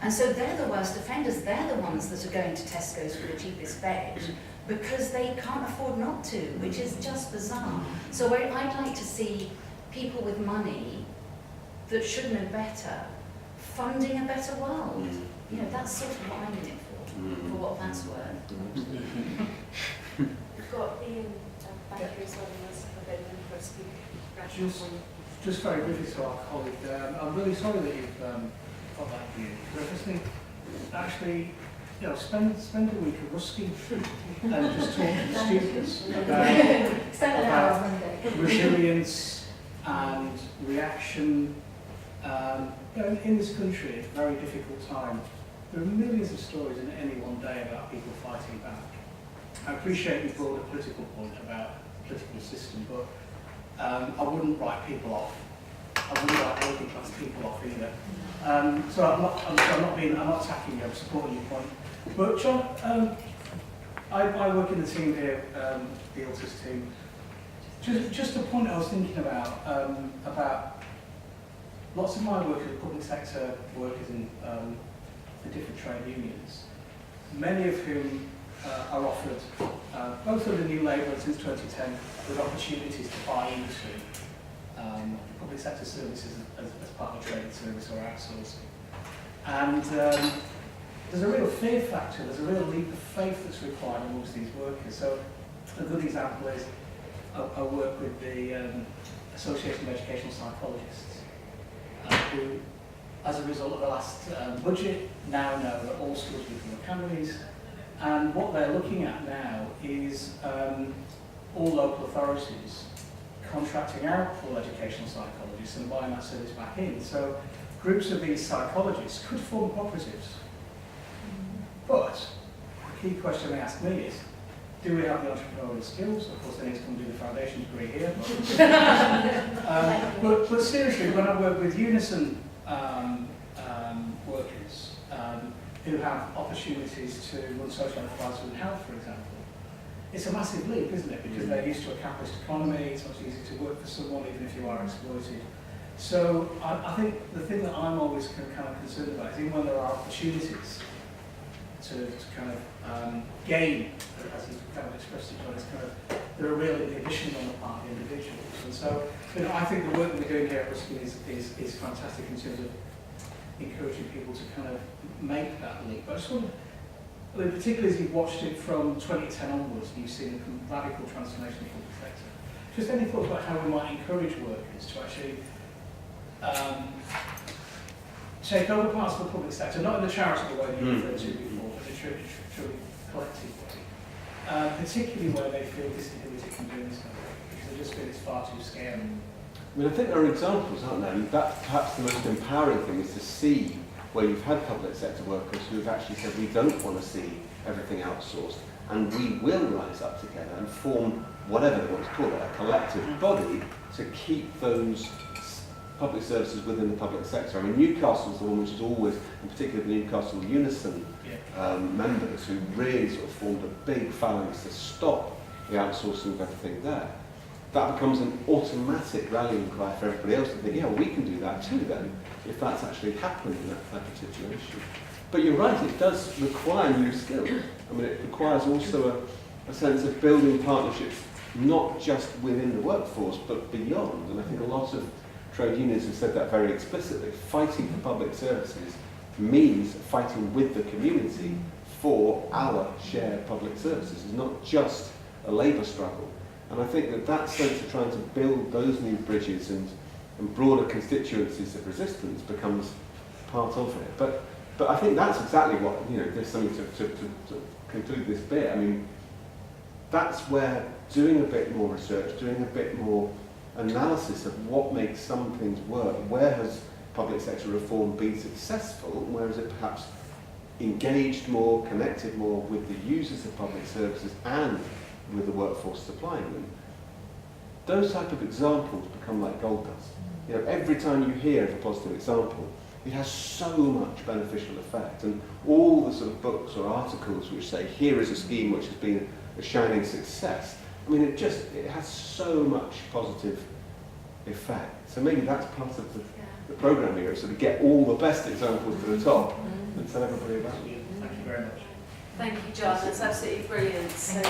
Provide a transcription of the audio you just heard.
And so they're the worst offenders. They're the ones that are going to Tesco's for the cheapest veg because they can't afford not to, which is just bizarre. So I'd like to see people with money that should know better funding a better world. You know, that's sort of what I'm in it for what that's worth. We've got Ian back here as well, as a bit of a speaker. Just very briefly to our colleague, I'm really sorry that you've got that view. I just think, actually, you know, spend a week at Ruskin and just talk to the students about resilience and reaction. You know, in this country, at a very difficult time, there are millions of stories in any one day about people fighting back. I appreciate you brought a political point about the political system, but I wouldn't write people off. I wouldn't write working class people off either. So I'm not attacking you. I'm supporting your point. But John, I work in the team here, the Iltis team. Just a point I was thinking about lots of my work as public sector workers in the different trade unions, many of whom are offered, both under New Labour and since 2010, with opportunities to buy into public sector services as part of a trade service or outsourcing. And there's a real fear factor, there's a real leap of faith that's required amongst these workers. So a good example is I work with the Association of Educational Psychologists, who, as a result of the last budget, now know that all schools become academies. And what they're looking at now is all local authorities contracting out full educational psychologists and buying that service back in. So groups of these psychologists could form cooperatives. But the key question they ask me is, do we have the entrepreneurial skills? Of course, they need to come do the foundation degree here. But seriously, when I work with Unison workers who have opportunities to run social enterprise within health, for example, it's a massive leap, isn't it? Because they're used to a capitalist economy, it's much easier to work for someone even if you are exploited. So I think the thing that I'm always kind of concerned about is even when there are opportunities to kind of gain, as you kind of expressed it, John, it's kind of, there are real inhibitions on the part of the individuals. And so, you know, I think the work that we're doing here at Ruskin is fantastic in terms of encouraging people to kind of make that leap. But I just wonder, I mean, particularly as you've watched it from 2010 onwards, and you've seen a radical transformation in the public sector, just any thoughts about how we might encourage workers to actually take over parts of the public sector, not in the charitable way that you referred to before, but in a truly collective way, particularly where they feel disinhibited from doing this kind of work, because they just feel it's far too scary. I mean, I think there are examples, aren't there? And that's perhaps the most empowering thing, is to see where you've had public sector workers who have actually said, we don't want to see everything outsourced, and we will rise up together and form whatever they want to call it, a collective body to keep those public services within the public sector. I mean, Newcastle's the one which is always, in particular the Newcastle Unison members, who really sort of formed a big phalanx to stop the outsourcing of everything there. That becomes an automatic rallying cry for everybody else to think, yeah, well, we can do that too then, if that's actually happening in that type of situation. But you're right, it does require new skills. I mean, it requires also a sense of building partnerships, not just within the workforce, but beyond. And I think a lot of trade unions have said that very explicitly. Fighting for public services means fighting with the community for our shared public services. It's not just a labour struggle. And I think that sense of trying to build those new bridges and broader constituencies of resistance becomes part of it. But I think that's exactly what, you know, there's something to conclude this bit. I mean, that's where doing a bit more research, doing a bit more analysis of what makes some things work, where has public sector reform been successful, where has it perhaps engaged more, connected more with the users of public services and with the workforce supplying them. Those type of examples become like gold dust. You know, every time you hear of a positive example, it has so much beneficial effect, and all the sort of books or articles which say here is a scheme which has been a shining success, I mean, it has so much positive effect. So maybe that's part of the program here, is sort of get all the best examples to the top, tell everybody about. Thank you very much. Thank you, John. That's absolutely brilliant. So